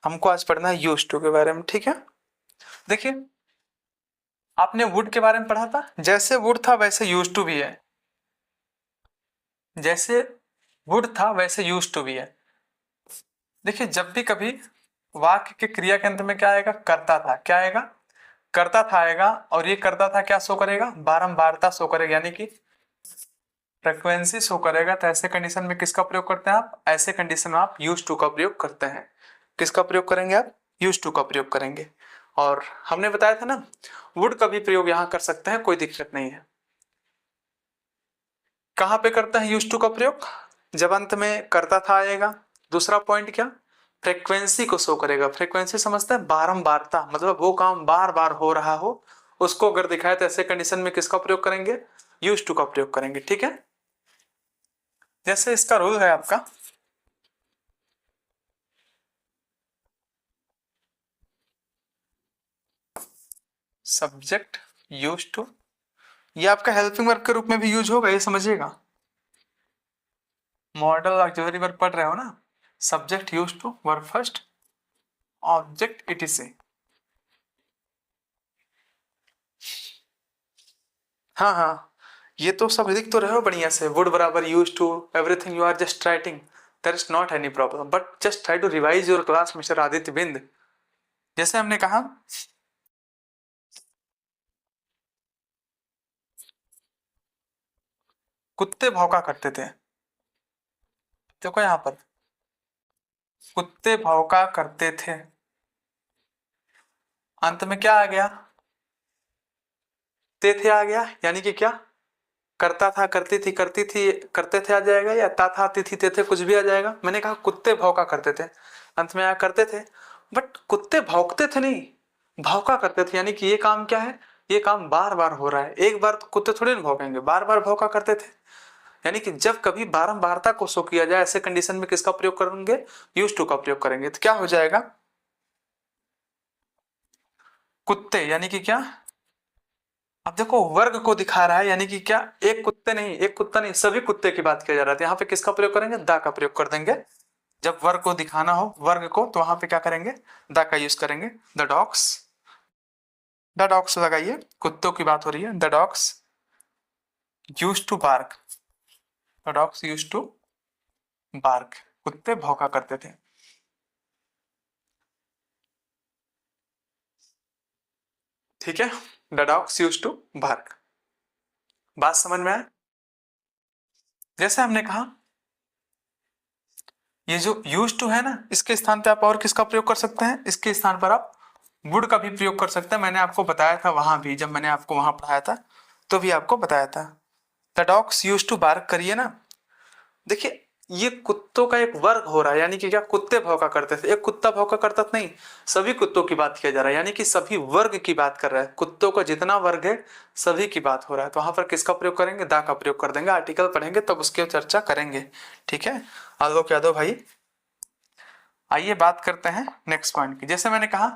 हमको आज पढ़ना है यूज टू के बारे में, ठीक है। देखिए, आपने वुड के बारे में पढ़ा था, जैसे वुड था वैसे यूज टू भी है, जैसे वुड था वैसे यूज टू भी है। देखिए, जब भी कभी वाक्य के क्रिया के अंत में क्या आएगा, करता था, क्या आएगा, करता था आएगा, और ये करता था क्या शो करेगा, बारंबारता शो करेगा, यानी कि फ्रीक्वेंसी शो करेगा। तो ऐसे कंडीशन में किसका प्रयोग करते हैं आप, ऐसे कंडीशन में आप यूज टू का प्रयोग करते हैं। किसका प्रयोग करेंगे आप, यूज टू का प्रयोग करेंगे। और हमने बताया था ना, वुड का भी प्रयोग यहां कर सकते हैं, कोई दिक्कत नहीं है। कहां पे करते हैं यूज टू का प्रयोग, जब अंत में करता था आएगा। दूसरा पॉइंट क्या, फ्रीक्वेंसी को शो करेगा। फ्रीक्वेंसी समझते हैं, बारंबारता, मतलब वो काम बार बार हो रहा हो, उसको अगर दिखाए तो ऐसे कंडीशन में किसका प्रयोग करेंगे, यूज टू का प्रयोग करेंगे, ठीक है। जैसे इसका रूल है आपका, सब्जेक्ट यूज टू, ये आपका हेल्पिंग वर्ब के रूप में भी यूज होगा, ये समझिएगा। मॉडल ऑक्सिलरी वर्ब पढ़ रहे हो ना, subject use to, verb first, object etc. हाँ हाँ, ये तो सब लिख तो रहे हो बढ़िया से, वुड बराबर use to, everything you are just writing, there is not any problem, but just try to revise your class mister Aditya Bind. जैसे हमने कहा, कुत्ते भौंका करते थे, देखो यहां पर, कुत्ते भौंका करते थे, अंत में क्या आ गया, ते थे आ गया, यानी कि क्या, करता था, करती थी, करती थी, करते थे आ जाएगा, या ता था, आती थी, ते थे, कुछ भी आ जाएगा। मैंने कहा कुत्ते भौंका करते थे, अंत में आया करते थे, बट कुत्ते भौंकते थे नहीं, भौंका करते थे, यानी कि ये काम क्या है, ये काम बार बार हो रहा है, एक बार तो कुत्ते थोड़े ना भौंकेंगे, बार बार भौंका करते थे। यानी कि जब कभी बारंबारता को शो किया जाए, ऐसे कंडीशन में किसका प्रयोग करेंगे, यूज टू का प्रयोग करेंगे। तो क्या हो जाएगा, कुत्ते, यानी कि क्या, अब देखो वर्ग को दिखा रहा है, यानी कि क्या, एक कुत्ते नहीं, एक कुत्ता नहीं, सभी कुत्ते की बात किया जा रहा है। यहाँ पे किसका प्रयोग करेंगे, दा का प्रयोग कर देंगे। जब वर्ग को दिखाना हो, वर्ग को, तो वहां पे क्या करेंगे, दा का यूज करेंगे। द डॉग्स, द डॉग्स लगाइए, कुत्तों की बात हो रही है। The dogs use to bark, the dogs use to bark, कुत्ते भौंका करते थे। ठीक है, the dogs use to bark, बात समझ में आए। जैसे हमने कहा, ये जो यूज टू है ना, इसके स्थान पे आप और किसका प्रयोग कर सकते हैं, इसके स्थान पर आप वुड का भी प्रयोग कर सकते हैं। मैंने आपको बताया था वहां भी, जब मैंने आपको वहां पढ़ाया था तो भी आपको बताया था। The dogs use to bark करिए ना, देखिए ये कुत्तों का एक वर्ग हो रहा है, यानी कि क्या, कुत्ते भौंका करते थे, एक कुत्ता भौंका करता था नहीं, सभी कुत्तों की बात किया जा रहा है, यानी कि सभी वर्ग की बात कर रहा है, कुत्तों का जितना वर्ग है सभी की बात हो रहा है। तो वहां पर किसका प्रयोग करेंगे, दा का प्रयोग कर देंगे। आर्टिकल पढ़ेंगे तब उसकी चर्चा करेंगे, ठीक है। आलोक यादव भाई, आइए बात करते हैं नेक्स्ट पॉइंट की। जैसे मैंने कहा,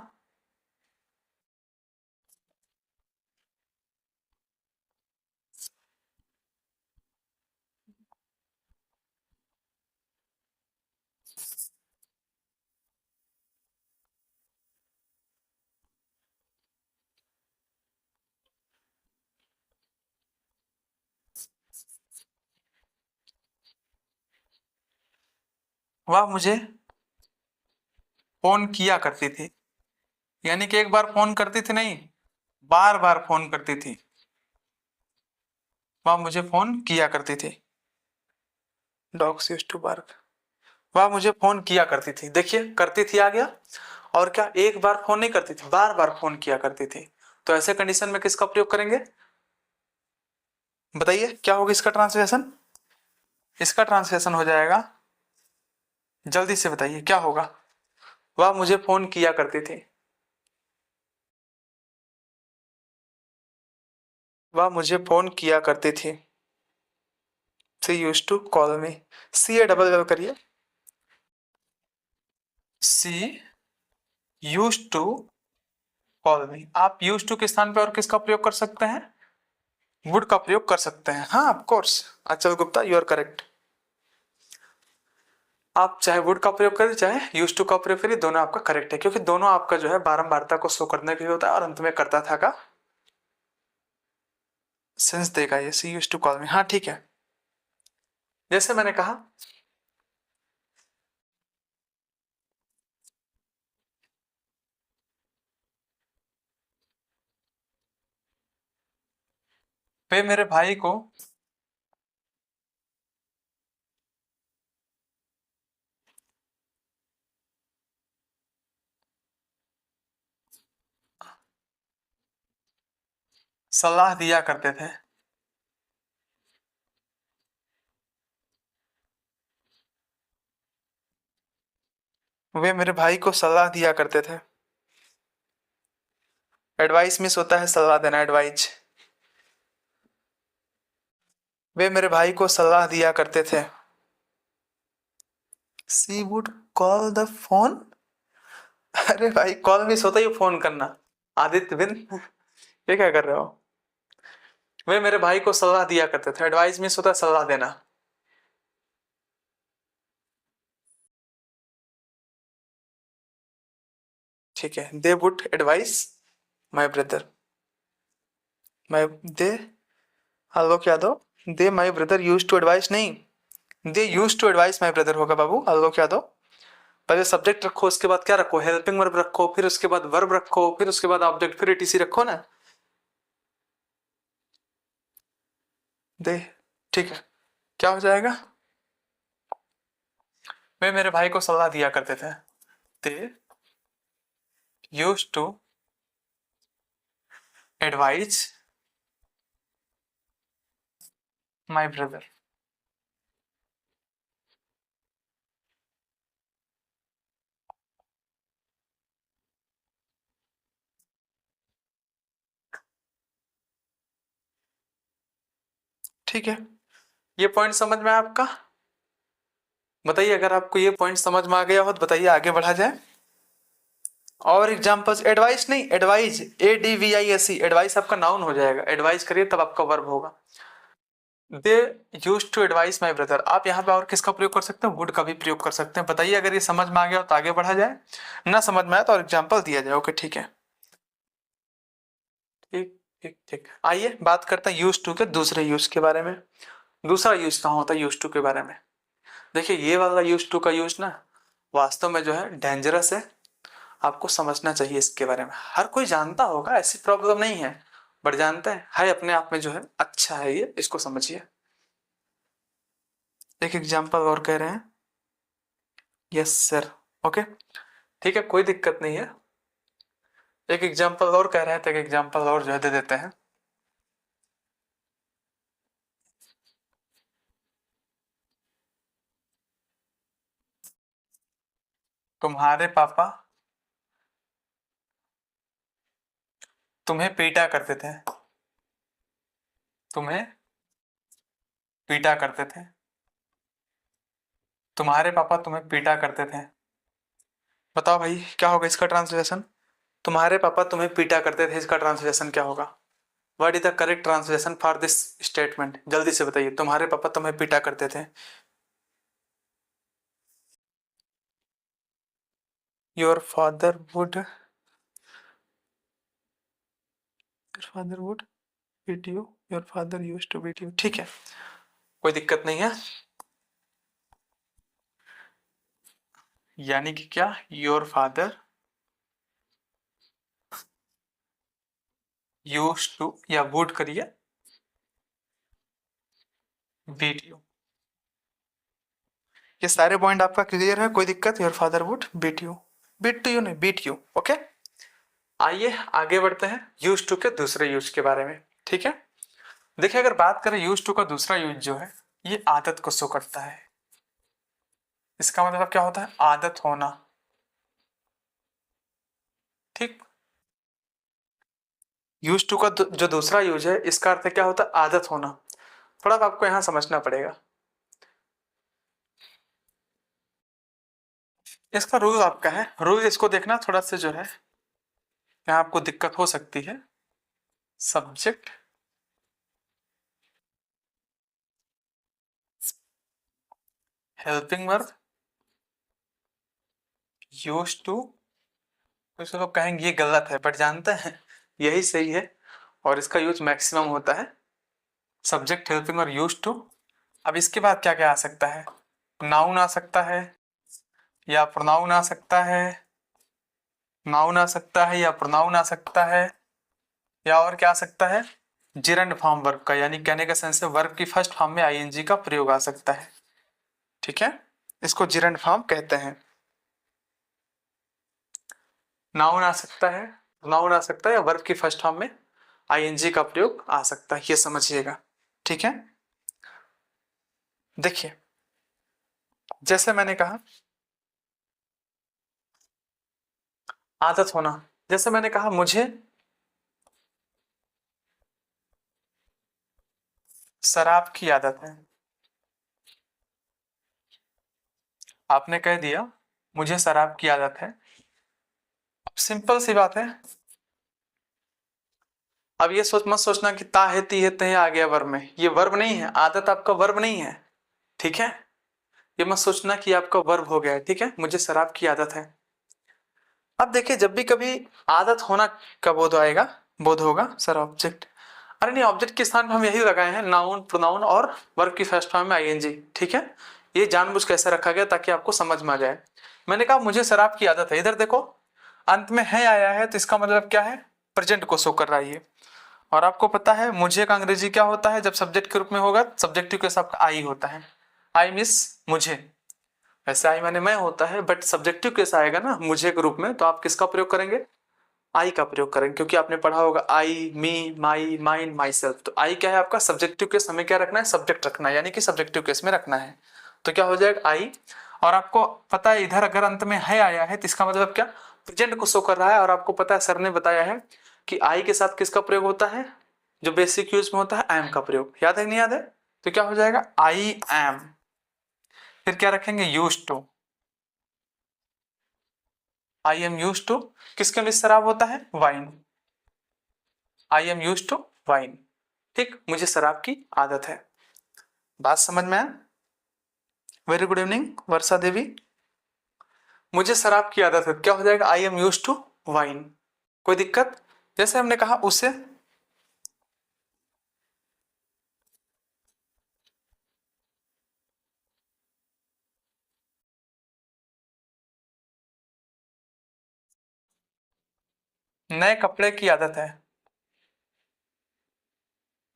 वह मुझे फोन किया करती थी, यानी कि एक बार फोन करती थी नहीं, बार बार फोन करती थी, वह मुझे फोन किया करती थी। डॉग्स यूज्ड टू बार्क, वह मुझे फोन किया करती थी, देखिए करती थी आ गया, और क्या, एक बार फोन नहीं करती थी, बार बार फोन किया करती थी। तो ऐसे कंडीशन में किसका प्रयोग करेंगे, बताइए क्या होगा इसका ट्रांसलेशन, इसका ट्रांसलेशन हो जाएगा, जल्दी से बताइए क्या होगा, वह मुझे फोन किया करती थी, वह मुझे फोन किया करती थी। She use to call me, C A double L करिए, she use to call me. आप यूज टू के स्थान पे और किसका प्रयोग कर सकते हैं, वुड का प्रयोग कर सकते हैं। हाँ ऑफ कोर्स, अचल गुप्ता यू आर करेक्ट। आप चाहे वुड का प्रयोग करें चाहे यूज टू का प्रयोग करिए, दोनों आपका करेक्ट है, क्योंकि दोनों आपका जो है बारंबारता को शो करने के लिए होता है और अंत में करता था का सेंस देगा ये सी यूज टू कॉल मी। हाँ ठीक है, जैसे मैंने कहा वे मेरे भाई को सलाह दिया करते थे। वे मेरे भाई को सलाह दिया करते थे। एडवाइस मिस होता है सलाह देना, एडवाइज। वे मेरे भाई को सलाह दिया करते थे। सी वुड कॉल द फोन। अरे भाई कॉल मिस होता ही फोन करना। आदित्य बिन ये क्या कर रहे हो? वे मेरे भाई को सलाह दिया करते थे, एडवाइस मिस होता है सलाह देना। ठीक है, they would advise my brother. My they Alok Yadav, they my brother use to advise नहीं, they use to advise my brother होगा बाबू आलोक यादव। पहले सब्जेक्ट रखो, उसके बाद क्या रखो, हेल्पिंग वर्ब रखो, फिर उसके बाद वर्ब रखो, फिर उसके बाद ऑब्जेक्ट, फिर ईटीसी रखो ना। दे, ठीक है, क्या हो जाएगा? वे मेरे भाई को सलाह दिया करते थे। They use to advise my brother. ठीक है, ये पॉइंट समझ में आया आपका? बताइए अगर आपको ये पॉइंट समझ में आ गया हो तो बताइए, आगे बढ़ा जाए। और एग्जांपल्स, एडवाइस नहीं, एडवाइज, ADVISE, एडवाइस आपका नाउन हो जाएगा, एडवाइस करिए तब आपका वर्ब होगा। They use to advise my brother, आप यहाँ पे और किसका प्रयोग कर सकते हैं, वुड का भी प्रयोग कर सकते हैं। बताइए अगर ये समझ में आ गया तो आगे बढ़ा जाए, ना समझ में आया तो और एग्जाम्पल दिया जाए। ओके ठीक है, ठीक ठीक ठीक। आइए बात करते हैं यूज टू के दूसरे यूज के बारे में। दूसरा यूज कहाँ होता है यूज टू के बारे में? देखिए ये वाला यूज टू का यूज ना वास्तव में जो है डेंजरस है, आपको समझना चाहिए इसके बारे में। हर कोई जानता होगा, ऐसी प्रॉब्लम नहीं है, बट जानते हैं है अपने आप में जो है अच्छा है ये, इसको समझिए। एक एग्जाम्पल और कह रहे हैं, यस सर, ओके ठीक है, कोई दिक्कत नहीं है। एक एग्जाम्पल और कह रहे हैं तो एक एग्जाम्पल और जो है दे देते हैं। तुम्हारे पापा तुम्हें पीटा करते थे। तुम्हें पीटा करते थे। तुम्हारे पापा तुम्हें पीटा करते थे। बताओ भाई क्या होगा इसका ट्रांसलेशन? तुम्हारे पापा तुम्हें पीटा करते थे, इसका ट्रांसलेशन क्या होगा? What is the correct translation for this statement? जल्दी से बताइए, तुम्हारे पापा तुम्हें पीटा करते थे। Your father would, your father would beat you, your father use to beat you. ठीक है, कोई दिक्कत नहीं है। यानी कि क्या, योर फादर यूज टू, या वुड करिए, बीट यू। ये सारे पॉइंट आपका क्लियर है, कोई दिक्कत? Your father would beat you, beat to you नहीं, बीट यू। ओके, आइए आगे बढ़ते हैं यूज टू के दूसरे यूज के बारे में। ठीक है, देखिए अगर बात करें यूज टू का दूसरा यूज जो है, ये आदत को शो करता है। इसका मतलब क्या होता है, आदत होना। ठीक, यूज टू का जो दूसरा यूज है, इसका अर्थ क्या होता है, आदत होना। थोड़ा आपको यहां समझना पड़ेगा, इसका रूल आपका है, रूल इसको देखना थोड़ा सा जो है, यहाँ आपको दिक्कत हो सकती है। Subject helping verb use to, कुछ लोग कहेंगे ये गलत है, बट जानते हैं यही सही है, और इसका यूज मैक्सिमम होता है सब्जेक्ट, हेल्पिंग और यूज टू। अब इसके बाद क्या क्या आ सकता है? नाउन आ सकता है, या प्रोनाउन आ सकता है, नाउन आ सकता है या प्रोनाउन आ सकता है, या और क्या आ सकता है? जिरंड फॉर्म वर्ब का, यानी कहने का सेंस है वर्ब की फर्स्ट फॉर्म में आईएनजी का प्रयोग आ सकता है। ठीक है, इसको जिरंड फॉर्म कहते हैं। नाउन आ सकता है, नाउन आ सकता है, या वर्ब की फर्स्ट फॉर्म में आईएनजी का प्रयोग आ सकता है, ये समझिएगा। ठीक है, देखिए जैसे मैंने कहा आदत होना, जैसे मैंने कहा मुझे शराब की आदत है, आपने कह दिया मुझे शराब की आदत है। अब सिंपल सी बात है, अब ये सोच मत सोचना कि ता है ती है ते आ गया वर्ब में, ये वर्ब नहीं है, आदत आपका वर्ब नहीं है। ठीक है, ये मत सोचना कि आपका वर्ब हो गया है। ठीक है, मुझे शराब की आदत है। अब देखिए जब भी कभी आदत होना का बोध आएगा, बोध होगा सर ऑब्जेक्ट, अरे नहीं, ऑब्जेक्ट के स्थान पर हम यही लगाए हैं नाउन, प्रोनाउन और वर्ब की फर्स्ट फॉर्म में आईएनजी। ठीक है, ये जानबूझ कैसे रखा गया ताकि आपको समझ में आ जाए। मैंने कहा मुझे शराब की आदत है, इधर देखो अंत में है आया है, तो इसका मतलब क्या है? प्रेजेंट को शो कर रहा है ये। और आपको पता है मुझे का अंग्रेजी क्या होता है? जब सब्जेक्ट के रूप में होगा सब्जेक्टिव के साथ आई होता है, आई मिस मुझे। वैसे आई माने मैं होता है, बट सब्जेक्टिव केस आएगा ना मुझे के रूप में, तो आप किसका प्रयोग करेंगे? आई का प्रयोग करेंगे, क्योंकि आपने पढ़ा होगा आई, मी, माई, माइन, माई सेल्फ। तो आई क्या है आपका? सब्जेक्टिव केस, हमें क्या रखना है? सब्जेक्ट रखना है, यानी कि सब्जेक्टिव केस में रखना है। तो क्या हो जाएगा? आई। और आपको पता है इधर अगर अंत में है आया है तो इसका मतलब क्या? प्रेजेंट को शो कर रहा है। और आपको पता है सर ने बताया है कि आई के साथ किसका प्रयोग होता है? जो बेसिक यूज में होता है, एम का प्रयोग। याद है नहीं याद है? तो क्या हो जाएगा? I am. फिर क्या रखेंगे? Use to. I am use to किसके लिए शराब होता है? Wine. I am use to wine. ठीक, मुझे शराब की आदत है। बात समझ में आया? Very good evening Varsha Devi. मुझे शराब की आदत है, क्या हो जाएगा? I am use to wine. कोई दिक्कत? जैसे हमने कहा उसे नए कपड़े की आदत है।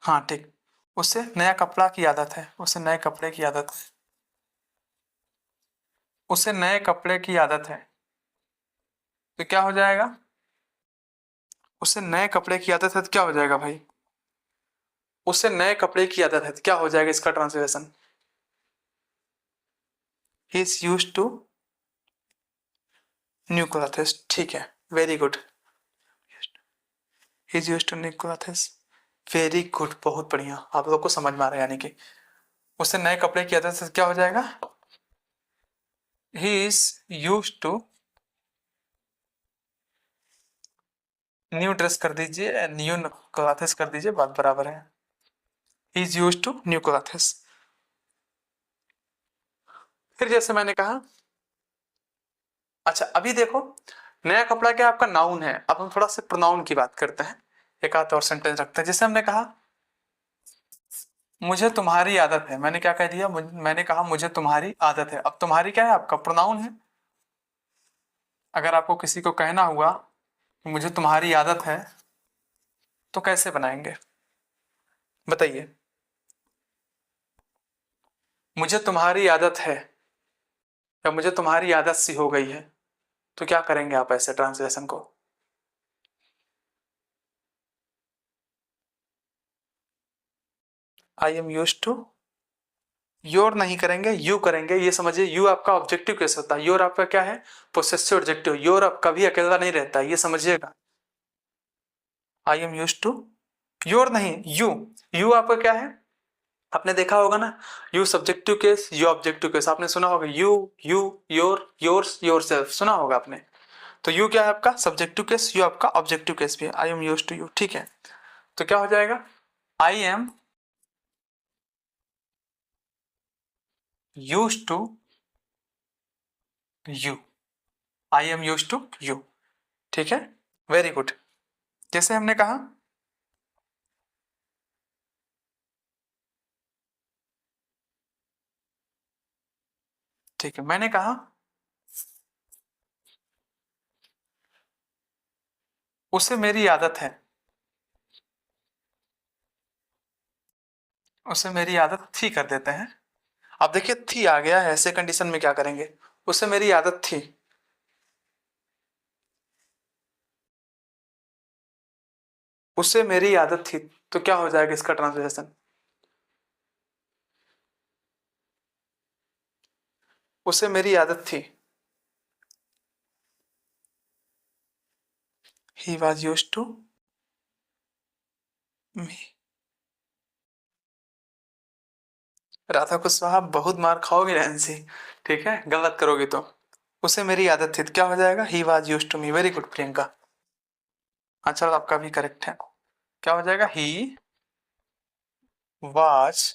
हाँ ठीक, उसे नया कपड़ा की आदत है, उसे नए कपड़े की आदत है, उसे नए कपड़े की आदत है। तो क्या हो जाएगा? उसे नए कपड़े की आदत है तो क्या हो जाएगा भाई? उसे नए कपड़े की आदत है तो क्या हो जाएगा इसका translation? He is use to new clothes. ठीक है, very good. He is use to new clothes, very good, बहुत बढ़िया, आप लोग को समझ में आ रहा है। यानी कि उसे नए कपड़े की आदत से क्या हो जाएगा? He is use to new dress कर दीजिए, न्यू क्लॉथेस कर दीजिए, बात बराबर है। He is use to new clothes. फिर जैसे मैंने कहा, अच्छा अभी देखो नया कपड़ा क्या आपका नाउन है, अब हम थोड़ा सा प्रोनाउन की बात करते हैं, एक आध और सेंटेंस रखते हैं। जैसे हमने कहा मुझे तुम्हारी आदत है, मैंने क्या कह दिया? मैंने कहा मुझे तुम्हारी आदत है। अब तुम्हारी क्या है? आपका प्रोनाउन है। अगर आपको किसी को कहना हुआ कि मुझे तुम्हारी आदत है, तो कैसे बनाएंगे बताइए? मुझे तुम्हारी आदत है, या मुझे तुम्हारी आदत सी हो गई है, तो क्या करेंगे आप ऐसे ट्रांसलेशन को? I am use to, your नहीं करेंगे, यू करेंगे। ये समझिए यू आपका ऑब्जेक्टिव कैसे होता है, योर आपका क्या है? Possessive adjective. योर आप कभी अकेला नहीं रहता, ये समझिएगा। I am use to, your नहीं, यू। यू आपका क्या है? आपने देखा होगा ना, you subjective case, you objective case, आपने सुना होगा you, you, your, yours, yourself, सुना होगा आपने। तो यू क्या है आपका? सब्जेक्टिव केस, यू आपका ऑब्जेक्टिव केस भी है। I am use to you. ठीक है, तो क्या हो जाएगा? I am use to you. I am use to you. ठीक है, वेरी गुड। जैसे हमने कहा ठीक है, मैंने कहा उसे मेरी आदत है, उसे मेरी आदत थी कर देते हैं। अब देखिए थी आ गया है, ऐसे कंडीशन में क्या करेंगे, उसे मेरी आदत थी, उसे मेरी आदत थी, तो क्या हो जाएगा इसका ट्रांसलेशन, उसे मेरी आदत थी, he was use to me. Radha Kushwaha बहुत मार खाओगे नैन्सी, ठीक है, गलत करोगे तो। उसे मेरी आदत थी तो क्या हो जाएगा, he was use to me. Very good Priyanka. अच्छा आपका भी करेक्ट है, क्या हो जाएगा, he was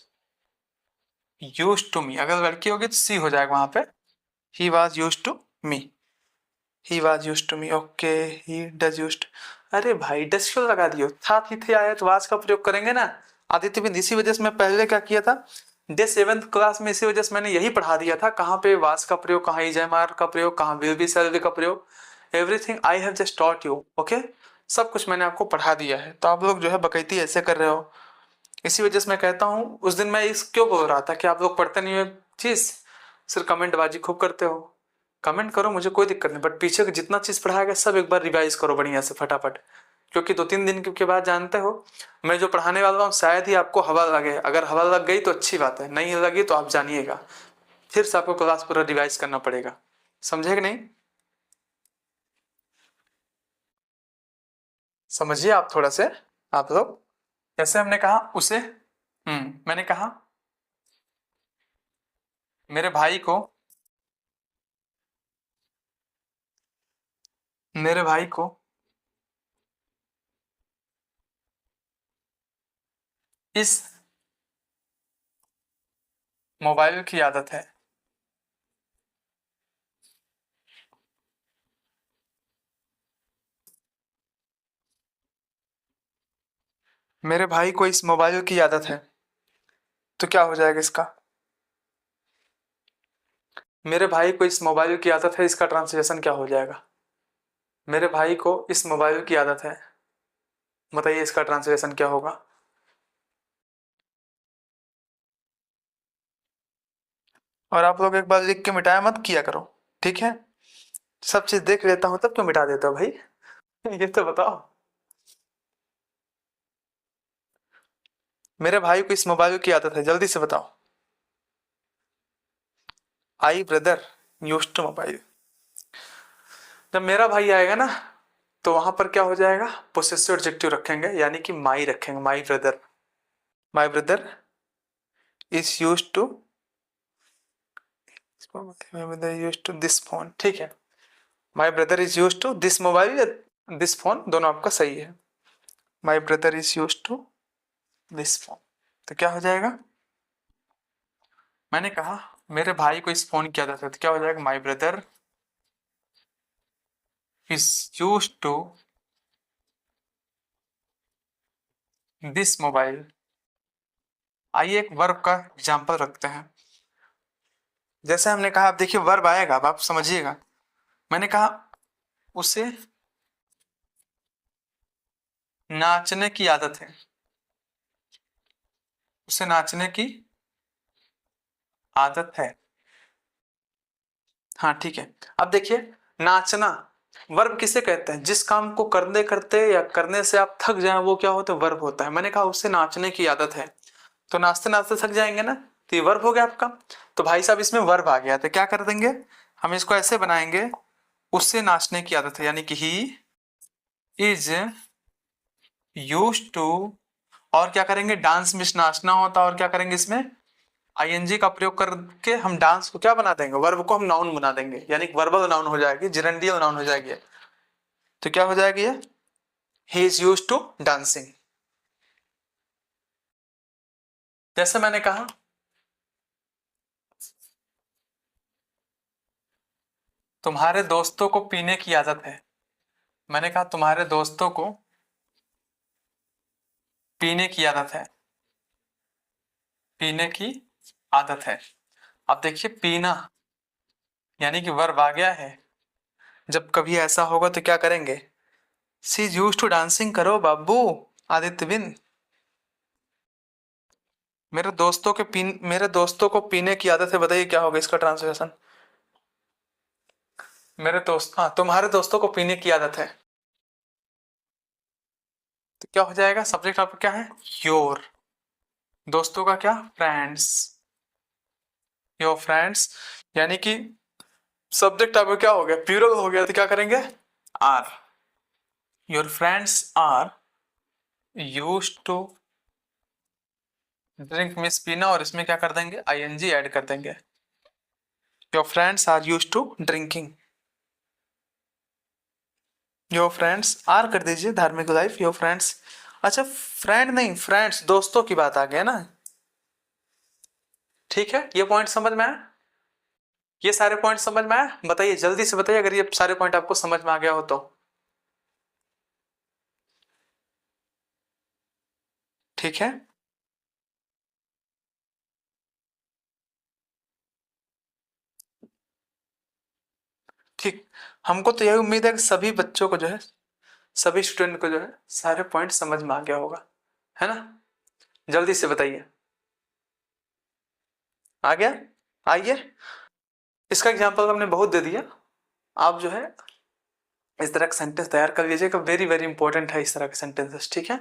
use to me. अगर लड़की होगी तो सी हो जाएगा वहां पे, he was use to me, he was use to me. Okay, he does use to. अरे भाई डज क्यों लगा दियो, था थी थे आया तो वाज का प्रयोग करेंगे ना। आदित्य बिंद, इसी वजह से मैं पहले क्या किया था, डे 7th क्लास में इसी वजह से मैंने यही पढ़ा दिया था, कहाँ पे वाज का प्रयोग, कहाँ इजमार का प्रयोग, कहाँ विल बी सेल बी का प्रयोग। Everything I have just taught you. Okay, सब कुछ मैंने आपको पढ़ा दिया है, तो आप लोग जो है बकैती ऐसे कर रहे हो। इसी वजह से मैं कहता हूँ, उस दिन मैं इस क्यों बोल रहा था कि आप लोग पढ़ते नहीं हो चीज, सिर्फ कमेंट बाजी खूब करते हो। कमेंट करो, मुझे कोई दिक्कत नहीं, बट पीछे का जितना चीज पढ़ाया गया सब एक बार रिवाइज करो बढ़िया से फटाफट, क्योंकि 2-3 दिन के बाद जानते हो मैं जो पढ़ाने वाला हूँ शायद ही आपको हवा लगे। अगर हवा लग गई तो अच्छी बात है, नहीं लगी तो आप जानिएगा फिर से आपको क्लास पूरा रिवाइज करना पड़ेगा। समझे कि नहीं, समझिए आप थोड़ा से, आप लोग। जैसे हमने कहा उसे, मैंने कहा मेरे भाई को, मेरे भाई को इस मोबाइल की आदत है, मेरे भाई को इस मोबाइल की आदत है, तो क्या हो जाएगा इसका, मेरे भाई को इस मोबाइल की आदत है, इसका ट्रांसलेशन क्या हो जाएगा, मेरे भाई को इस मोबाइल की आदत है, बताइए इसका ट्रांसलेशन क्या होगा। और आप लोग एक बार लिख के मिटाया मत किया करो, ठीक है, सब चीज देख लेता हूं तब क्यों मिटा देता हो भाई ये तो बताओ। मेरे भाई को इस मोबाइल की आदत है, जल्दी से बताओ। I brother use to mobile. जब मेरा भाई आएगा ना तो वहां पर क्या हो जाएगा, पोसेसिव एडजेक्टिव रखेंगे, यानी कि माई रखेंगे, my brother. My brother is use to, my brother use to this phone, ठीक है, my brother is use to this mobile, this phone दोनों आपका सही है। My brother is use to this phone, तो क्या हो जाएगा, मैंने कहा मेरे भाई को इस फोन की आदत है, तो क्या हो जाएगा, my brother is use to this mobile. आइए एक वर्ब का एग्जाम्पल रखते हैं। जैसे हमने कहा, अब देखिए वर्ब आएगा, अब आप समझिएगा। मैंने कहा उसे नाचने की आदत है, उसे नाचने की आदत है। हाँ ठीक है, अब देखिए नाचना वर्ब किसे कहते हैं, जिस काम को करने करते या करने से आप थक जाए वो क्या होता है, वर्ब होता है। मैंने कहा उससे नाचने की आदत है, तो नाचते नाचते थक जाएंगे ना, तो ये वर्ब हो गया आपका। तो भाई साहब इसमें वर्ब आ गया, तो क्या कर देंगे, हम इसको ऐसे बनाएंगे, उससे नाचने की आदत है, यानी कि ही इज यूज टू, और क्या करेंगे, डांस में नाचना होता है, और क्या करेंगे इसमें आईएनजी का प्रयोग करके हम डांस को क्या बना देंगे, वर्ब को हम नाउन बना देंगे, यानी वर्बल नाउन हो जाएगी, जिरेंडियल नाउन हो जाएगी। तो क्या हो जाएगी ये, he is use to dancing. जैसे मैंने कहा तुम्हारे दोस्तों को पीने की आदत है। मैंने कहा तुम्हारे दोस्तों को पीने की आदत है। पीने की आदत है। अब देखिए पीना यानी कि वर्ब आ गया है। जब कभी ऐसा होगा तो क्या करेंगे? सी इज यूज टू डांसिंग करो बाबू। आदित्य बिन। मेरे दोस्तों को पीने की आदत है, बताइए क्या होगा इसका ट्रांसलेशन? मेरे दोस्त, हाँ, तुम्हारे दोस्तों को पीने की आदत है। तो क्या हो जाएगा? सब्जेक्ट आपका क्या है? योर। दोस्तों का क्या? फ्रेंड्स। Your friends. यानी कि सब्जेक्ट आपका क्या हो गया? प्लूरल हो गया, तो क्या करेंगे? Are. Your friends are use to drink, मिस पीना, और इसमें क्या कर देंगे? आईएनजी ऐड कर देंगे। Your friends are use to drinking. Your friends are कर दीजिए, धार्मिक लाइफ, योर फ्रेंड्स। अच्छा, फ्रेंड नहीं, फ्रेंड्स, दोस्तों की बात आ गया ना। ठीक है, ये पॉइंट समझ में आया? ये सारे पॉइंट समझ में आया? बताइए, जल्दी से बताइए अगर ये सारे पॉइंट आपको समझ में आ गया हो तो। ठीक है, ठीक। हमको तो यही उम्मीद है कि सभी बच्चों को जो है, सभी स्टूडेंट को जो है सारे पॉइंट समझ में आ गया होगा, है ना? जल्दी से बताइए। आ गया? आइए, इसका एग्जांपल हमने बहुत दे दिया। आप जो है इस तरह का सेंटेंस तैयार कर लीजिएगा, वेरी वेरी इंपॉर्टेंट है इस तरह के सेंटेंसेस, ठीक है?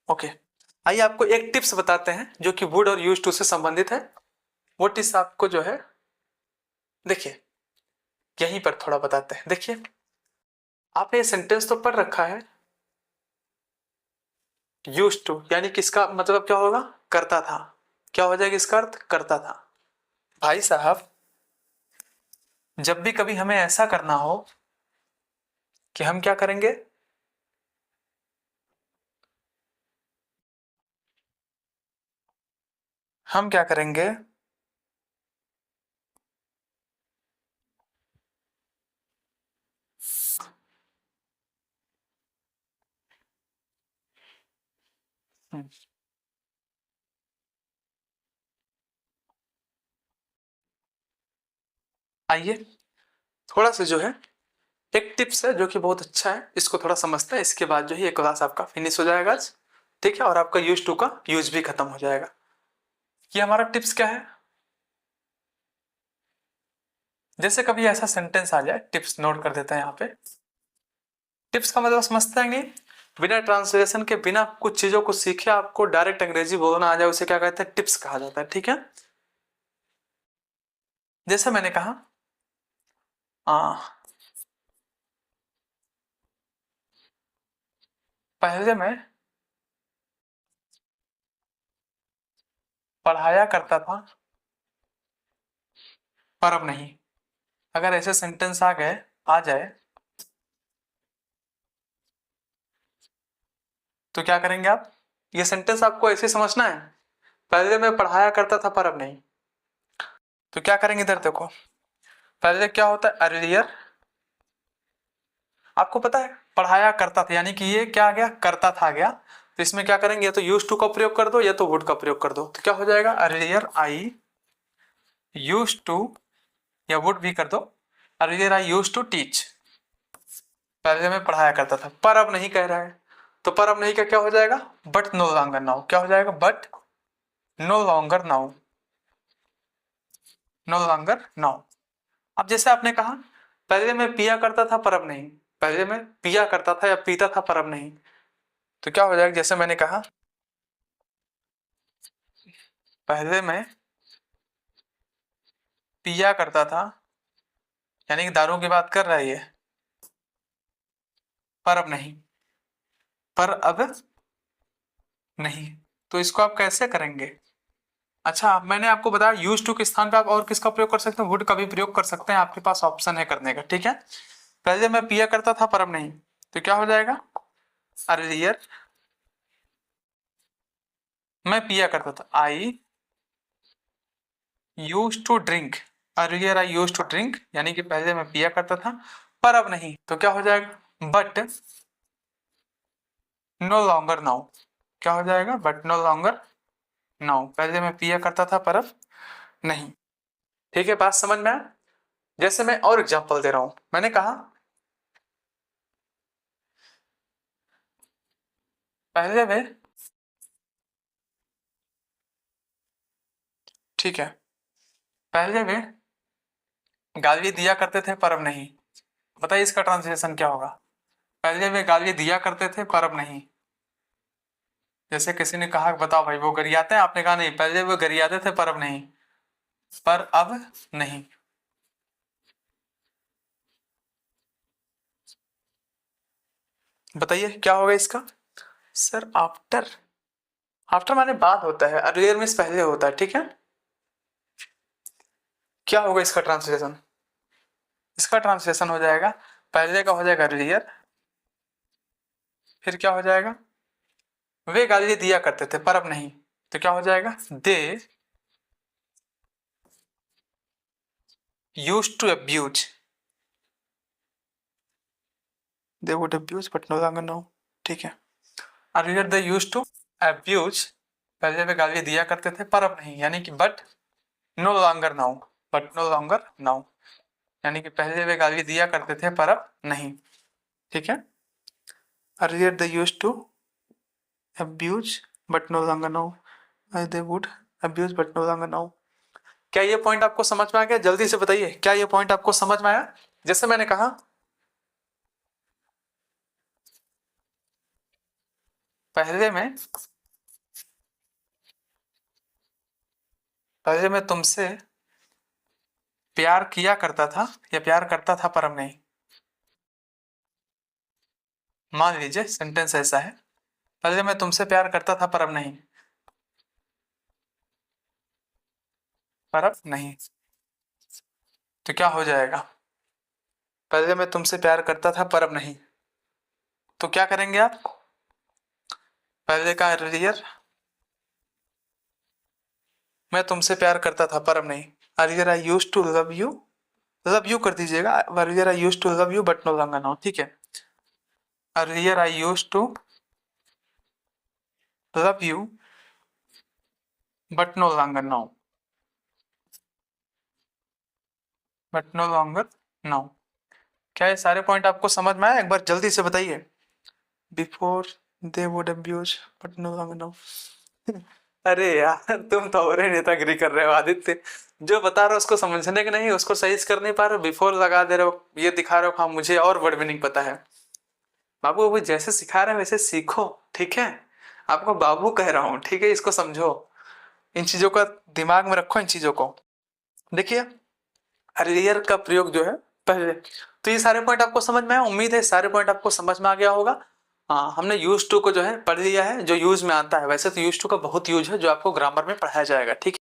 ओके, आइए आपको एक टिप्स बताते हैं जो कि वुड और यूज टू से संबंधित है। वो टिप्स आपको जो है, देखिए यहीं पर थोड़ा बताते हैं। देखिए, आपने ये सेंटेंस तो पढ़ रखा है, यूज टू यानी किसका मतलब क्या होगा? करता था। क्या हो जाएगा इसका अर्थ? करता था। भाई साहब, जब भी कभी हमें ऐसा करना हो कि हम क्या करेंगे, हम क्या करेंगे? हम्म, आइए थोड़ा सा जो है एक टिप्स है जो कि बहुत अच्छा है, इसको थोड़ा समझते हैं, इसके बाद जो है ये क्लास आपका फिनिश हो जाएगा आज। ठीक है, और आपका यूज टू का यूज भी खत्म हो जाएगा। ये हमारा टिप्स क्या है? जैसे कभी ऐसा सेंटेंस आ जाए, टिप्स नोट कर देते हैं यहाँ पे। टिप्स का मतलब समझते हैं नहीं? बिना ट्रांसलेशन के, बिना कुछ चीजों को सीखे आपको डायरेक्ट अंग्रेजी बोलना आ जाए, उसे क्या कहते हैं? टिप्स कहा जाता है, ठीक है? जैसे मैंने कहा, आ, पहले मैं पढ़ाया करता था पर अब नहीं। अगर ऐसे सेंटेंस आ जाए तो क्या करेंगे आप? ये सेंटेंस आपको ऐसे समझना है, पहले मैं पढ़ाया करता था पर अब नहीं। तो क्या करेंगे? इधर देखो, पहले क्या होता है? अर्लियर। आपको पता है पढ़ाया करता था यानी कि ये क्या आ गया? करता था आ गया। तो इसमें क्या करेंगे? या तो यूज टू का प्रयोग कर दो या तो वुड का प्रयोग कर दो। तो क्या हो जाएगा? अर्लियर आई यूज टू, या वुड भी कर दो। Earlier I use to teach. पहले मैं पढ़ाया करता था पर अब नहीं कह रहा है, तो पर अब नहीं का क्या हो जाएगा? But no longer now. क्या हो जाएगा? But no longer now. No longer now. अब जैसे आपने कहा, पहले मैं पिया करता था पर अब नहीं। पहले मैं पिया करता था या पीता था पर अब नहीं। तो क्या हो जाएगा? जैसे मैंने कहा, पहले मैं पिया करता था, यानी कि दारू की बात कर रहा है ये, पर अब नहीं। पर अब नहीं। तो इसको आप कैसे करेंगे? अच्छा, मैंने आपको बताया यूज टू के स्थान पे आप और किसका प्रयोग कर सकते हैं? वुड का भी प्रयोग कर सकते हैं, आपके पास ऑप्शन है करने का, ठीक है? पहले मैं पिया करता था पर अब नहीं। तो क्या हो जाएगा? अर्लियर मैं पिया करता था, I use to drink, earlier I used to drink, यानी कि पहले मैं पिया करता था पर अब नहीं, तो क्या हो जाएगा बट नो लॉन्गर नाउ। क्या हो जाएगा बट नो लॉन्गर नाउ, पहले मैं पिया करता था पर अब नहीं। ठीक है, बात समझ में आया। जैसे मैं और एग्जांपल दे रहा हूं, मैंने कहा पहले में, ठीक है, पहले में गाली दिया करते थे पर अब नहीं। बताइए इसका ट्रांसलेशन क्या होगा। पहले वे गाली दिया करते थे पर अब नहीं। जैसे किसी ने कहा बताओ भाई वो गरियाते हैं, आपने कहा नहीं, पहले वो गरियाते थे पर अब नहीं, पर अब नहीं। बताइए क्या होगा इसका। सर आफ्टर, आफ्टर माने बाद होता है, अर्लियर मीन्स पहले होता है, ठीक है। क्या होगा इसका ट्रांसलेशन, इसका ट्रांसलेशन हो जाएगा पहले का हो जाएगा अर्लियर, फिर क्या हो जाएगा वे गाली दिया करते थे पर अब नहीं, तो क्या हो जाएगा they used to abuse, they would abuse but no longer now. ठीक है, earlier they used to abuse, पहले वे गाली दिया करते थे पर अब नहीं, यानी कि but no longer now, but no longer now, यानी कि पहले वे गाली दिया करते थे पर अब नहीं। ठीक है, earlier they used to abuse but no longer now, they would abuse but no longer now. क्या ये पॉइंट आपको समझ में आ गया, जल्दी से बताइए क्या ये पॉइंट आपको समझ में आया। जैसे मैंने कहा पहले मैं तुमसे प्यार किया करता था या प्यार करता था पर अब नहीं। मान लीजिए सेंटेंस ऐसा है, पहले मैं तुमसे प्यार करता था पर अब नहीं, पर अब नहीं, तो क्या हो जाएगा पहले मैं तुमसे प्यार करता था पर अब नहीं, तो क्या करेंगे आप, पहले का अर्लियर मैं तुमसे प्यार करता था पर अब नहीं, earlier I used to love you, love you कर दीजिएगा, earlier I used to love you but no longer now. ठीक है, earlier I used to love you but no longer now, but no longer now. क्या ये सारे point आपको समझ में आए, एक बार जल्दी से बताइए। Before they would abuse but no longer now. अरे यार तुम तो और नेतागिरी कर रहे हो आदित्य, जो बता रहे हो उसको समझने के नहीं, उसको सही से कर नहीं पा रहे हो, बिफोर लगा दे रहे हो, ये दिखा रहे हो हाँ मुझे और वर्ड मीनिंग पता है। बाबू वो जैसे सिखा रहे हैं वैसे सीखो, ठीक है। आपको बाबू कह रहा हूँ, ठीक है, इसको समझो, इन चीजों का दिमाग में रखो, इन चीजों को देखिए। अर्लियर का प्रयोग जो है पहले, तो ये सारे पॉइंट आपको समझ में आए, उम्मीद है सारे पॉइंट आपको समझ में आ गया होगा। हाँ, हमने यूज टू को जो है पढ़ लिया है, जो यूज में आता है, वैसे तो यूज टू का बहुत यूज है जो आपको ग्रामर में पढ़ाया जाएगा, ठीक है।